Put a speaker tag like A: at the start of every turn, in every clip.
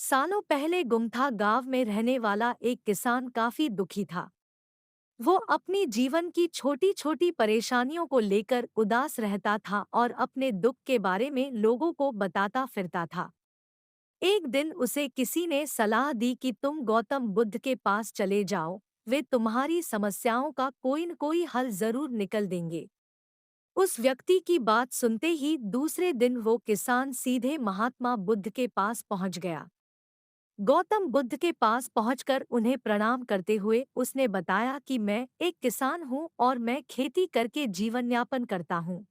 A: सालों पहले गुमथा गांव में रहने वाला एक किसान काफी दुखी था। वो अपनी जीवन की छोटी छोटी परेशानियों को लेकर उदास रहता था और अपने दुख के बारे में लोगों को बताता फिरता था। एक दिन उसे किसी ने सलाह दी कि तुम गौतम बुद्ध के पास चले जाओ, वे तुम्हारी समस्याओं का कोई न कोई हल जरूर निकल देंगे। उस व्यक्ति की बात सुनते ही दूसरे दिन वो किसान सीधे महात्मा बुद्ध के पास पहुंच गया। गौतम बुद्ध के पास पहुंचकर उन्हें प्रणाम करते हुए उसने बताया कि मैं एक किसान हूं और मैं खेती करके जीवन यापन करता हूं।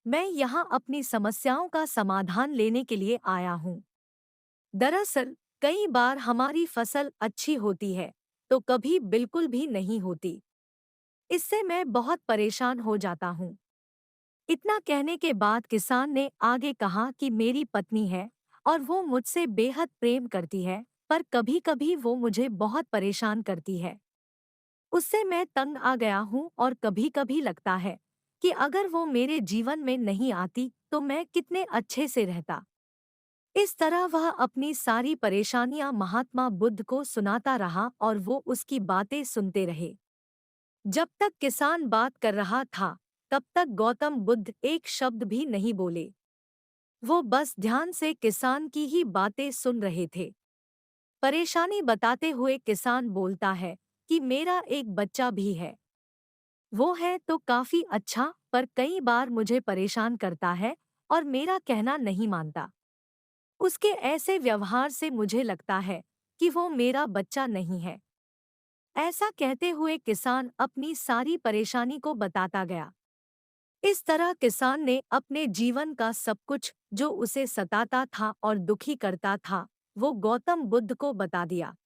A: मैं यहाँ अपनी समस्याओं का समाधान लेने के लिए आया हूं। दरअसल कई बार हमारी फसल अच्छी होती है तो कभी बिल्कुल भी नहीं होती। इससे मैं बहुत परेशान हो जाता हूं। इतना कहने के बाद किसान ने आगे कहा कि मेरी पत्नी है और वो मुझसे बेहद प्रेम करती है, पर कभी-कभी वो मुझे बहुत परेशान करती है। उससे मैं तंग आ गया हूँ और कभी-कभी लगता है कि अगर वो मेरे जीवन में नहीं आती तो मैं कितने अच्छे से रहता। इस तरह वह अपनी सारी परेशानियां महात्मा बुद्ध को सुनाता रहा और वो उसकी बातें सुनते रहे। जब तक किसान बात कर रहा था, तब तक गौतम बुद्ध एक शब्द भी नहीं बोले। वो बस ध्यान से किसान की ही बातें सुन रहे थे। परेशानी बताते हुए किसान बोलता है कि मेरा एक बच्चा भी है। वो है तो काफी अच्छा, पर कई बार मुझे परेशान करता है और मेरा कहना नहीं मानता। उसके ऐसे व्यवहार से मुझे लगता है कि वो मेरा बच्चा नहीं है। ऐसा कहते हुए किसान अपनी सारी परेशानी को बताता गया। इस तरह किसान ने अपने जीवन का सब कुछ जो उसे सताता था और दुखी करता था, वो गौतम बुद्ध को बता दिया।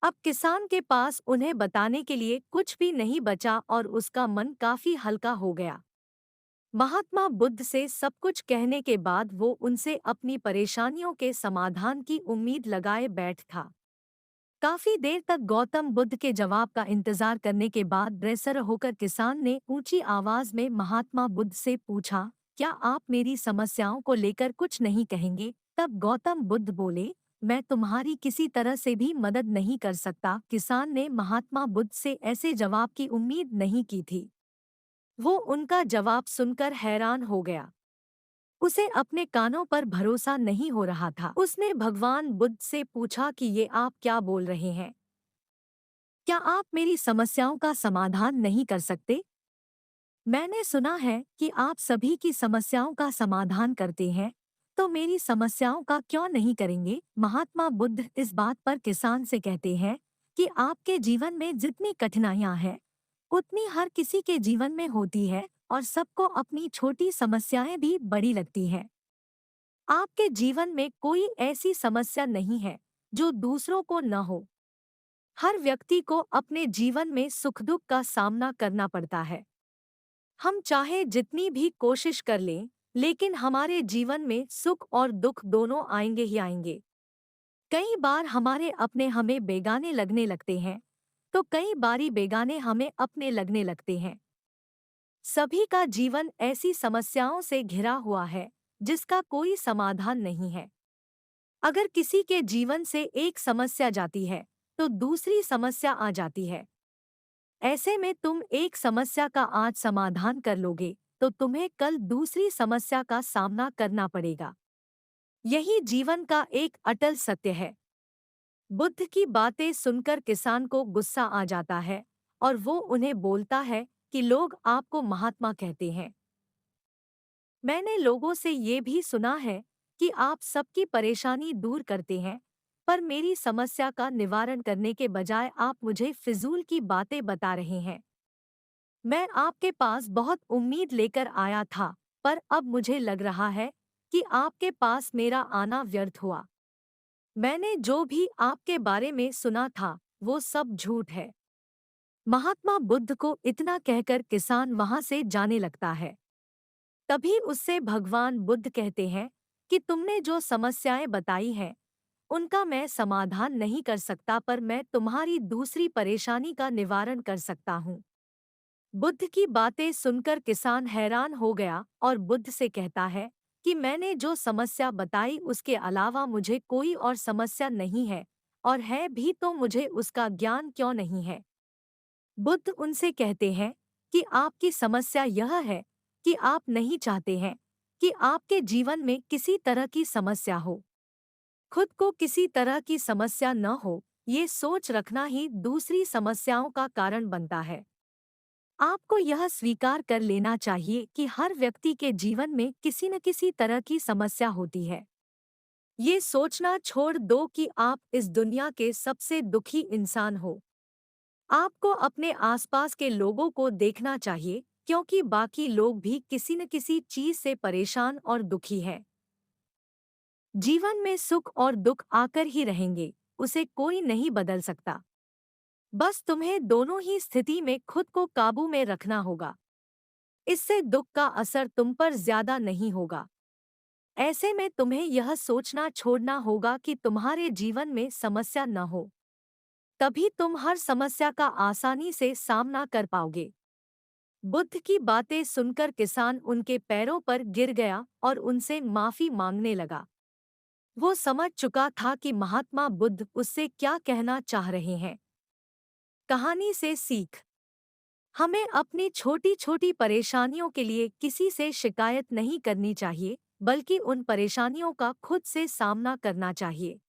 A: अब किसान के पास उन्हें बताने के लिए कुछ भी नहीं बचा और उसका मन काफी हल्का हो गया। महात्मा बुद्ध से सब कुछ कहने के बाद वो उनसे अपनी परेशानियों के समाधान की उम्मीद लगाए बैठ था। काफी देर तक गौतम बुद्ध के जवाब का इंतजार करने के बाद बेसर होकर किसान ने ऊंची आवाज में महात्मा बुद्ध से पूछा, क्या आप मेरी समस्याओं को लेकर कुछ नहीं कहेंगे? तब गौतम बुद्ध बोले, मैं तुम्हारी किसी तरह से भी मदद नहीं कर सकता। किसान ने महात्मा बुद्ध से ऐसे जवाब की उम्मीद नहीं की थी। वो उनका जवाब सुनकर हैरान हो गया। उसे अपने कानों पर भरोसा नहीं हो रहा था। उसने भगवान बुद्ध से पूछा कि ये आप क्या बोल रहे हैं? क्या आप मेरी समस्याओं का समाधान नहीं कर सकते? मैंने सुना है कि आप सभी की समस्याओं का समाधान करते हैं, तो मेरी समस्याओं का क्यों नहीं करेंगे? महात्मा बुद्ध इस बात पर किसान से कहते हैं कि आपके जीवन में जितनी कठिनाइयां हैं, उतनी हर किसी के जीवन में होती है और सबको अपनी छोटी समस्याएं भी बड़ी लगती हैं। आपके जीवन में कोई ऐसी समस्या नहीं है जो दूसरों को न हो। हर व्यक्ति को अपने जीवन में सुख दुख का सामना करना पड़ता है। हम चाहे जितनी भी कोशिश कर लें, लेकिन हमारे जीवन में सुख और दुख दोनों आएंगे ही आएंगे। कई बार हमारे अपने हमें बेगाने लगने लगते हैं, तो कई बारी बेगाने हमें अपने लगने लगते हैं। सभी का जीवन ऐसी समस्याओं से घिरा हुआ है जिसका कोई समाधान नहीं है। अगर किसी के जीवन से एक समस्या जाती है, तो दूसरी समस्या आ जाती है। ऐसे में तुम एक समस्या का आज समाधान कर लोगे, तो तुम्हें कल दूसरी समस्या का सामना करना पड़ेगा। यही जीवन का एक अटल सत्य है। बुद्ध की बातें सुनकर किसान को गुस्सा आ जाता है और वो उन्हें बोलता है कि लोग आपको महात्मा कहते हैं। मैंने लोगों से ये भी सुना है कि आप सबकी परेशानी दूर करते हैं, पर मेरी समस्या का निवारण करने के बजाय आप मुझे फिजूल की बातें बता रहे हैं। मैं आपके पास बहुत उम्मीद लेकर आया था, पर अब मुझे लग रहा है कि आपके पास मेरा आना व्यर्थ हुआ। मैंने जो भी आपके बारे में सुना था, वो सब झूठ है। महात्मा बुद्ध को इतना कहकर किसान वहां से जाने लगता है। तभी उससे भगवान बुद्ध कहते हैं कि तुमने जो समस्याएं बताई हैं, उनका मैं समाधान नहीं कर सकता, पर मैं तुम्हारी दूसरी परेशानी का निवारण कर सकता हूँ। बुद्ध की बातें सुनकर किसान हैरान हो गया और बुद्ध से कहता है कि मैंने जो समस्या बताई उसके अलावा मुझे कोई और समस्या नहीं है, और है भी तो मुझे उसका ज्ञान क्यों नहीं है। बुद्ध उनसे कहते हैं कि आपकी समस्या यह है कि आप नहीं चाहते हैं कि आपके जीवन में किसी तरह की समस्या हो। खुद को किसी तरह की समस्या न हो, ये सोच रखना ही दूसरी समस्याओं का कारण बनता है। आपको यह स्वीकार कर लेना चाहिए कि हर व्यक्ति के जीवन में किसी न किसी तरह की समस्या होती है। ये सोचना छोड़ दो कि आप इस दुनिया के सबसे दुखी इंसान हो। आपको अपने आसपास के लोगों को देखना चाहिए, क्योंकि बाकी लोग भी किसी न किसी चीज से परेशान और दुखी हैं। जीवन में सुख और दुख आकर ही रहेंगे, उसे कोई नहीं बदल सकता। बस तुम्हें दोनों ही स्थिति में खुद को काबू में रखना होगा। इससे दुख का असर तुम पर ज्यादा नहीं होगा। ऐसे में तुम्हें यह सोचना छोड़ना होगा कि तुम्हारे जीवन में समस्या न हो। तभी तुम हर समस्या का आसानी से सामना कर पाओगे। बुद्ध की बातें सुनकर किसान उनके पैरों पर गिर गया और उनसे माफी मांगने लगा। वो समझ चुका था कि महात्मा बुद्ध उससे क्या कहना चाह रहे हैं। कहानी से सीख। हमें अपनी छोटी छोटी परेशानियों के लिए किसी से शिकायत नहीं करनी चाहिए, बल्कि उन परेशानियों का खुद से सामना करना चाहिए।